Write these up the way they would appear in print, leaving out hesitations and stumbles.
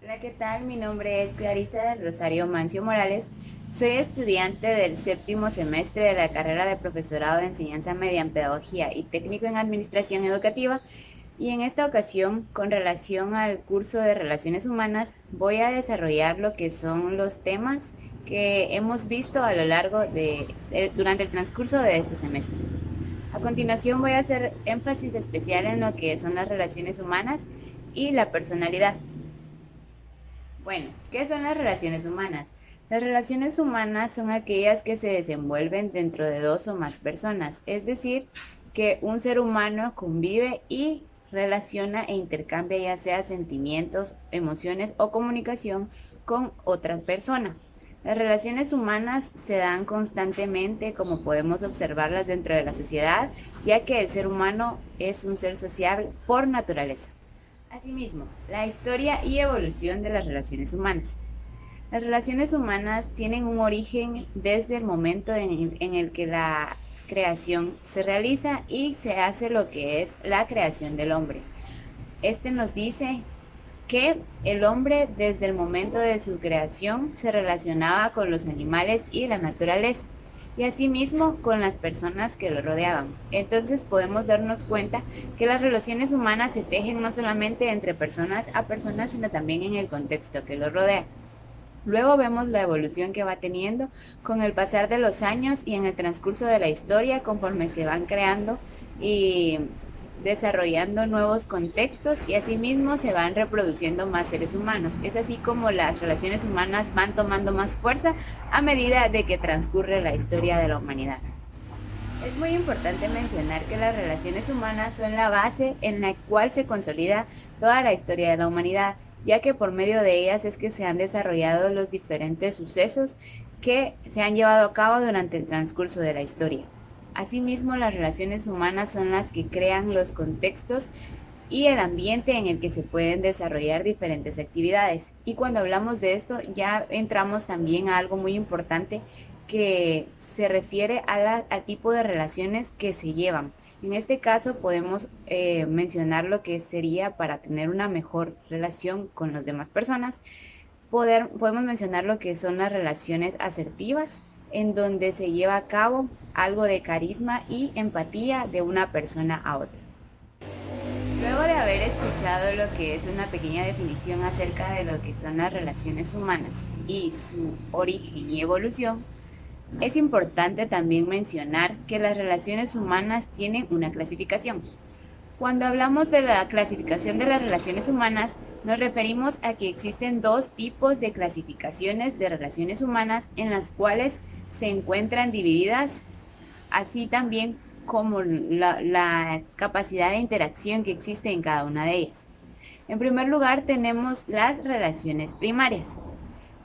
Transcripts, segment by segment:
Hola, ¿qué tal? Mi nombre es Clarisa del Rosario Mancio Morales. Soy estudiante del séptimo semestre de la carrera de Profesorado de Enseñanza Media en Pedagogía y Técnico en Administración Educativa. Y en esta ocasión, con relación al curso de Relaciones Humanas, voy a desarrollar lo que son los temas que hemos visto a lo largo durante el transcurso de este semestre. A continuación voy a hacer énfasis especial en lo que son las relaciones humanas y la personalidad. Bueno, ¿qué son las relaciones humanas? Las relaciones humanas son aquellas que se desenvuelven dentro de dos o más personas, es decir, que un ser humano convive y relaciona e intercambia ya sea sentimientos, emociones o comunicación con otra persona. Las relaciones humanas se dan constantemente como podemos observarlas dentro de la sociedad, ya que el ser humano es un ser sociable por naturaleza. Asimismo, la historia y evolución de las relaciones humanas. Las relaciones humanas tienen un origen desde el momento en el que la creación se realiza y se hace lo que es la creación del hombre. Este nos dice que el hombre desde el momento de su creación se relacionaba con los animales y la naturaleza y asimismo con las personas que lo rodeaban. Entonces podemos darnos cuenta que las relaciones humanas se tejen no solamente entre personas a personas, sino también en el contexto que los rodea. Luego vemos la evolución que va teniendo con el pasar de los años y en el transcurso de la historia conforme se van creando y desarrollando nuevos contextos y asimismo se van reproduciendo más seres humanos. Es así como las relaciones humanas van tomando más fuerza a medida de que transcurre la historia de la humanidad. Es muy importante mencionar que las relaciones humanas son la base en la cual se consolida toda la historia de la humanidad, ya que por medio de ellas es que se han desarrollado los diferentes sucesos que se han llevado a cabo durante el transcurso de la historia. Asimismo, las relaciones humanas son las que crean los contextos y el ambiente en el que se pueden desarrollar diferentes actividades. Y cuando hablamos de esto, ya entramos también a algo muy importante que se refiere al tipo de relaciones que se llevan. En este caso podemos mencionar lo que sería para tener una mejor relación con las demás personas. Podemos mencionar lo que son las relaciones asertivas, en donde se lleva a cabo algo de carisma y empatía de una persona a otra. Luego de haber escuchado lo que es una pequeña definición acerca de lo que son las relaciones humanas y su origen y evolución, es importante también mencionar que las relaciones humanas tienen una clasificación. Cuando hablamos de la clasificación de las relaciones humanas, nos referimos a que existen dos tipos de clasificaciones de relaciones humanas en las cuales se encuentran divididas, así también como la capacidad de interacción que existe en cada una de ellas. En primer lugar, tenemos las relaciones primarias.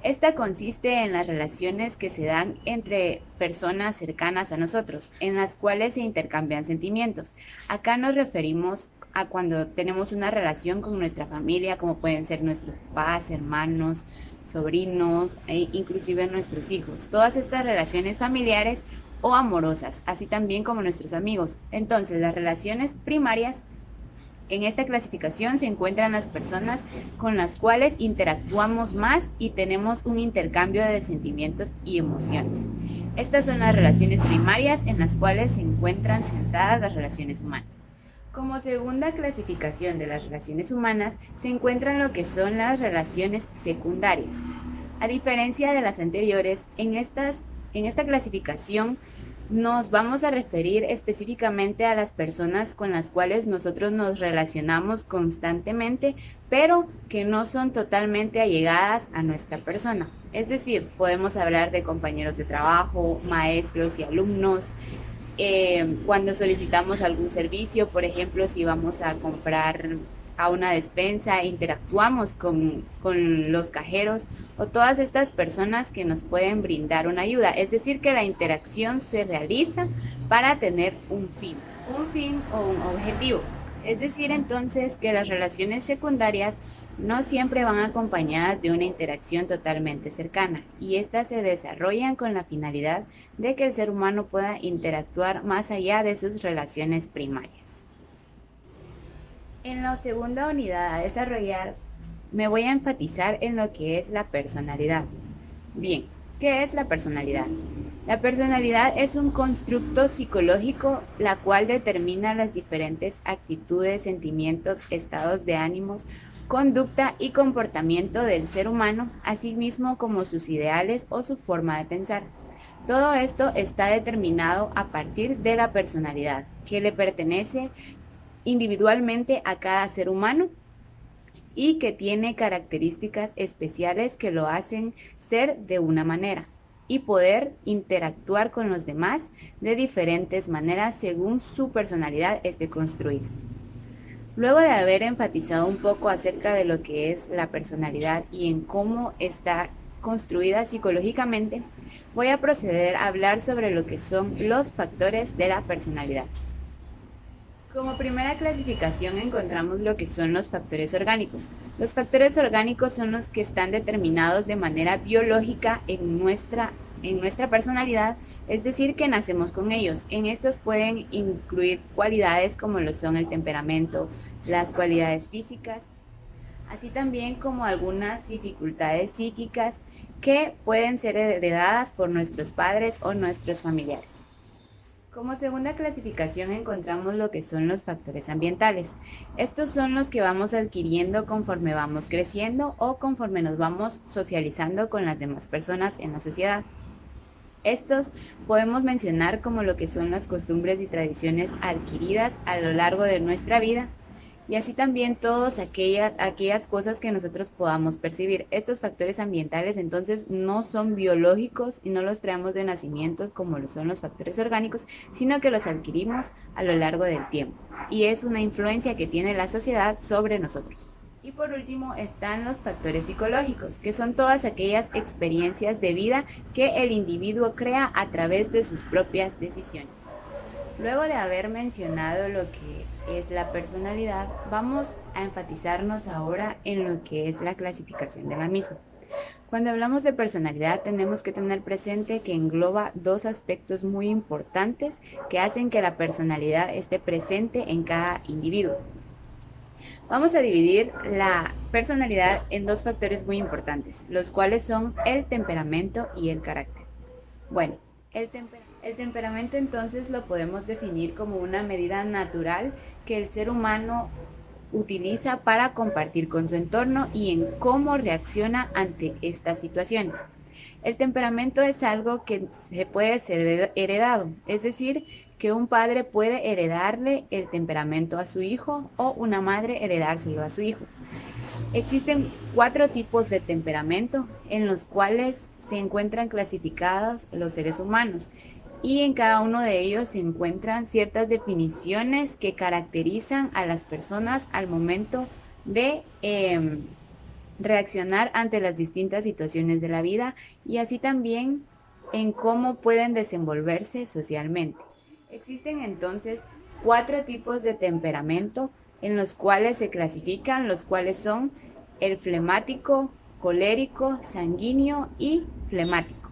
Esta consiste en las relaciones que se dan entre personas cercanas a nosotros, en las cuales se intercambian sentimientos. Acá nos referimos a cuando tenemos una relación con nuestra familia, como pueden ser nuestros papás, hermanos, sobrinos e inclusive nuestros hijos. Todas estas relaciones familiares o amorosas, así también como nuestros amigos. Entonces, las relaciones primarias en esta clasificación se encuentran las personas con las cuales interactuamos más y tenemos un intercambio de sentimientos y emociones. Estas son las relaciones primarias en las cuales se encuentran centradas las relaciones humanas. Como segunda clasificación de las relaciones humanas se encuentran lo que son las relaciones secundarias. A diferencia de las anteriores, en esta clasificación nos vamos a referir específicamente a las personas con las cuales nosotros nos relacionamos constantemente, pero que no son totalmente allegadas a nuestra persona. Es decir, podemos hablar de compañeros de trabajo, maestros y alumnos, cuando solicitamos algún servicio, por ejemplo, si vamos a comprar a una despensa, interactuamos con los cajeros o todas estas personas que nos pueden brindar una ayuda. Es decir, que la interacción se realiza para tener un fin o un objetivo. Es decir, entonces, que las relaciones secundarias no siempre van acompañadas de una interacción totalmente cercana y estas se desarrollan con la finalidad de que el ser humano pueda interactuar más allá de sus relaciones primarias. En la segunda unidad a desarrollar me voy a enfatizar en lo que es la personalidad. Bien, ¿qué es la personalidad? La personalidad es un constructo psicológico la cual determina las diferentes actitudes, sentimientos, estados de ánimos, conducta y comportamiento del ser humano, así mismo como sus ideales o su forma de pensar. Todo esto está determinado a partir de la personalidad, que le pertenece individualmente a cada ser humano y que tiene características especiales que lo hacen ser de una manera y poder interactuar con los demás de diferentes maneras según su personalidad esté construida. Luego de haber enfatizado un poco acerca de lo que es la personalidad y en cómo está construida psicológicamente, voy a proceder a hablar sobre lo que son los factores de la personalidad. Como primera clasificación encontramos lo que son los factores orgánicos. Los factores orgánicos son los que están determinados de manera biológica en nuestra personalidad, es decir, que nacemos con ellos. En estos pueden incluir cualidades como lo son el temperamento, las cualidades físicas, así también como algunas dificultades psíquicas que pueden ser heredadas por nuestros padres o nuestros familiares. Como segunda clasificación encontramos lo que son los factores ambientales. Estos son los que vamos adquiriendo conforme vamos creciendo o conforme nos vamos socializando con las demás personas en la sociedad. Estos podemos mencionar como lo que son las costumbres y tradiciones adquiridas a lo largo de nuestra vida, y así también todas aquellas cosas que nosotros podamos percibir. Estos factores ambientales entonces no son biológicos y no los traemos de nacimiento como lo son los factores orgánicos, sino que los adquirimos a lo largo del tiempo y es una influencia que tiene la sociedad sobre nosotros. Y por último están los factores psicológicos, que son todas aquellas experiencias de vida que el individuo crea a través de sus propias decisiones. Luego de haber mencionado lo que es la personalidad, vamos a enfatizarnos ahora en lo que es la clasificación de la misma. Cuando hablamos de personalidad tenemos que tener presente que engloba dos aspectos muy importantes que hacen que la personalidad esté presente en cada individuo. Vamos a dividir la personalidad en dos factores muy importantes, los cuales son el temperamento y el carácter. Bueno, el temperamento entonces lo podemos definir como una medida natural que el ser humano utiliza para compartir con su entorno y en cómo reacciona ante estas situaciones. El temperamento es algo que se puede ser heredado, es decir, que un padre puede heredarle el temperamento a su hijo o una madre heredárselo a su hijo. Existen 4 tipos de temperamento en los cuales se encuentran clasificados los seres humanos y en cada uno de ellos se encuentran ciertas definiciones que caracterizan a las personas al momento de reaccionar ante las distintas situaciones de la vida y así también en cómo pueden desenvolverse socialmente. Existen entonces 4 tipos de temperamento en los cuales se clasifican, los cuales son el flemático, colérico, sanguíneo y flemático.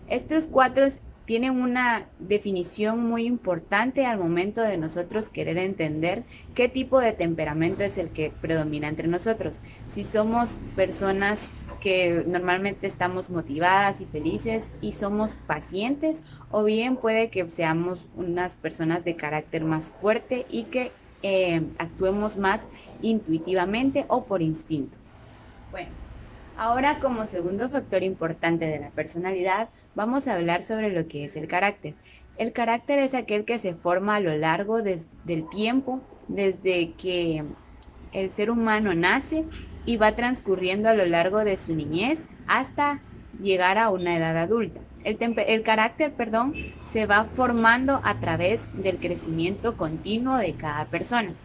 Estos 4 tienen una definición muy importante al momento de nosotros querer entender qué tipo de temperamento es el que predomina entre nosotros. Si somos personas que normalmente estamos motivadas y felices y somos pacientes, o bien puede que seamos unas personas de carácter más fuerte y que actuemos más intuitivamente o por instinto. Bueno, ahora como segundo factor importante de la personalidad, vamos a hablar sobre lo que es el carácter. El carácter es aquel que se forma a lo largo del tiempo, desde que el ser humano nace y va transcurriendo a lo largo de su niñez hasta llegar a una edad adulta. El carácter, se va formando a través del crecimiento continuo de cada persona.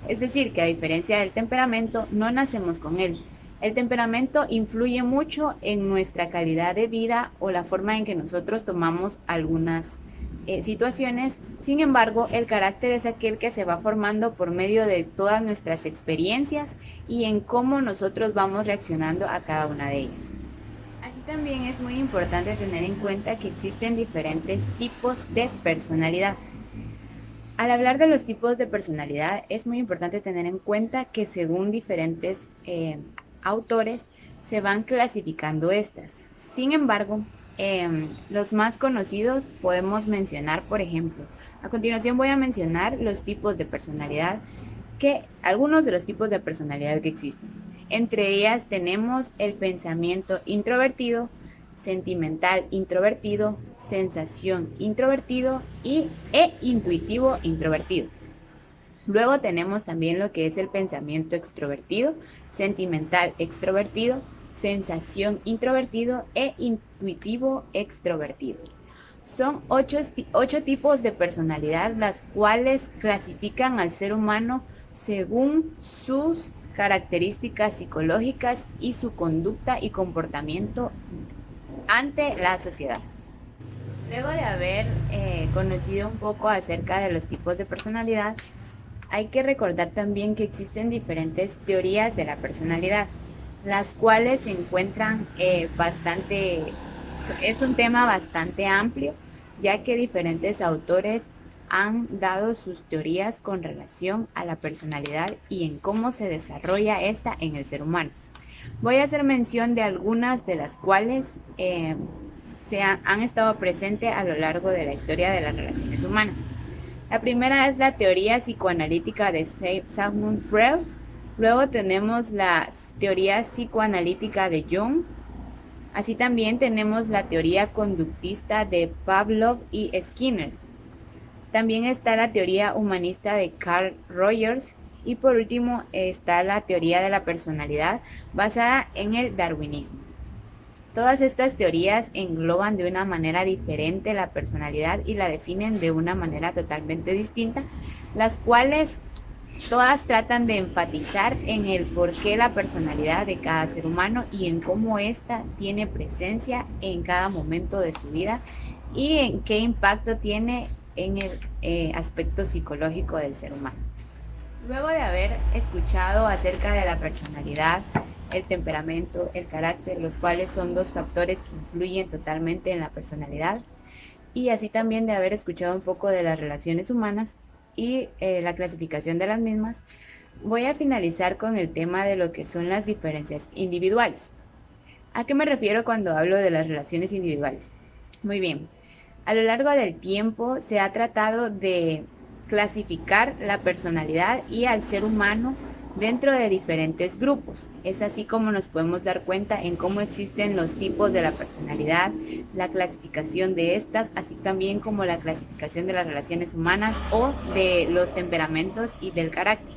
Es decir, que a diferencia del temperamento, no nacemos con él. El temperamento influye mucho en nuestra calidad de vida o la forma en que nosotros tomamos algunas situaciones. Sin embargo, el carácter es aquel que se va formando por medio de todas nuestras experiencias y en cómo nosotros vamos reaccionando a cada una de ellas. Así también es muy importante tener en cuenta que existen diferentes tipos de personalidad. Al hablar de los tipos de personalidad, es muy importante tener en cuenta que según diferentes autores se van clasificando estas. Sin embargo, los más conocidos podemos mencionar, por ejemplo, a continuación voy a mencionar los tipos de personalidad, algunos de los tipos de personalidad que existen. Entre ellas tenemos el pensamiento introvertido, sentimental introvertido, sensación introvertido e intuitivo introvertido. Luego tenemos también lo que es el pensamiento extrovertido, sentimental extrovertido, sensación introvertido e intuitivo extrovertido. Son 8 tipos de personalidad, las cuales clasifican al ser humano según sus características psicológicas y su conducta y comportamiento ante la sociedad. Luego de haber conocido un poco acerca de los tipos de personalidad, hay que recordar también que existen diferentes teorías de la personalidad, las cuales se encuentran es un tema bastante amplio, ya que diferentes autores han dado sus teorías con relación a la personalidad y en cómo se desarrolla esta en el ser humano. Voy a hacer mención de algunas de las cuales han estado presentes a lo largo de la historia de las relaciones humanas. La primera es la teoría psicoanalítica de Sigmund Freud. Luego tenemos la teoría psicoanalítica de Jung. Así también tenemos la teoría conductista de Pavlov y Skinner. También está la teoría humanista de Carl Rogers. Y por último está la teoría de la personalidad basada en el darwinismo. Todas estas teorías engloban de una manera diferente la personalidad y la definen de una manera totalmente distinta, las cuales todas tratan de enfatizar en el porqué la personalidad de cada ser humano y en cómo ésta tiene presencia en cada momento de su vida y en qué impacto tiene en el aspecto psicológico del ser humano. Luego de haber escuchado acerca de la personalidad, el temperamento, el carácter, los cuales son dos factores que influyen totalmente en la personalidad, y así también de haber escuchado un poco de las relaciones humanas y la clasificación de las mismas, voy a finalizar con el tema de lo que son las diferencias individuales. ¿A qué me refiero cuando hablo de las relaciones individuales? Muy bien, a lo largo del tiempo se ha tratado de clasificar la personalidad y al ser humano dentro de diferentes grupos. Es así como nos podemos dar cuenta en cómo existen los tipos de la personalidad, la clasificación de estas, así también como la clasificación de las relaciones humanas o de los temperamentos y del carácter.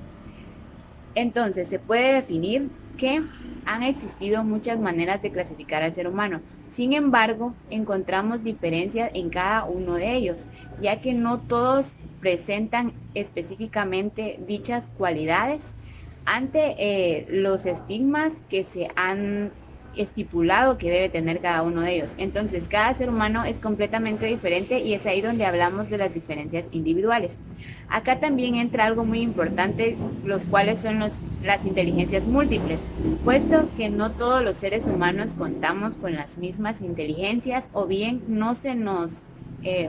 Entonces, se puede definir que han existido muchas maneras de clasificar al ser humano. Sin embargo, encontramos diferencias en cada uno de ellos, ya que no todos presentan específicamente dichas cualidades ante los estigmas que se han estipulado que debe tener cada uno de ellos. Entonces, cada ser humano es completamente diferente y es ahí donde hablamos de las diferencias individuales. Acá también entra algo muy importante, los cuales son las inteligencias múltiples, puesto que no todos los seres humanos contamos con las mismas inteligencias o bien no se nos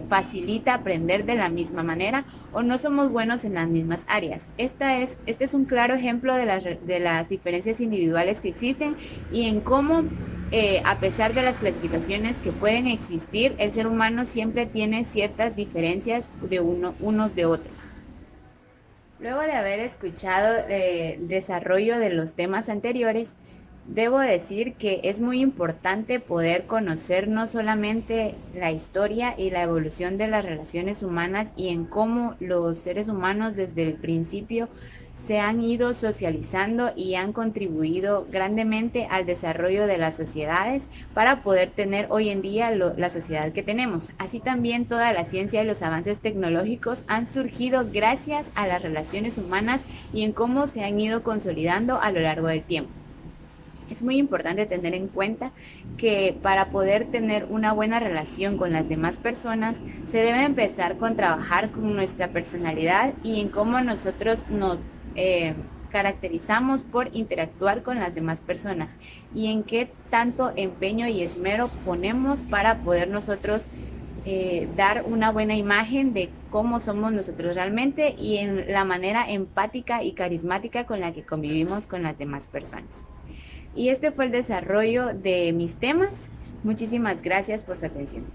facilita aprender de la misma manera o no somos buenos en las mismas áreas. Este es un claro ejemplo de las diferencias individuales que existen y en cómo a pesar de las clasificaciones que pueden existir, el ser humano siempre tiene ciertas diferencias de unos de otros. Luego de haber escuchado el desarrollo de los temas anteriores, debo decir que es muy importante poder conocer no solamente la historia y la evolución de las relaciones humanas y en cómo los seres humanos desde el principio se han ido socializando y han contribuido grandemente al desarrollo de las sociedades para poder tener hoy en día la sociedad que tenemos. Así también toda la ciencia y los avances tecnológicos han surgido gracias a las relaciones humanas y en cómo se han ido consolidando a lo largo del tiempo. Es muy importante tener en cuenta que para poder tener una buena relación con las demás personas, se debe empezar con trabajar con nuestra personalidad y en cómo nosotros nos caracterizamos por interactuar con las demás personas y en qué tanto empeño y esmero ponemos para poder nosotros dar una buena imagen de cómo somos nosotros realmente y en la manera empática y carismática con la que convivimos con las demás personas. Y este fue el desarrollo de mis temas. Muchísimas gracias por su atención.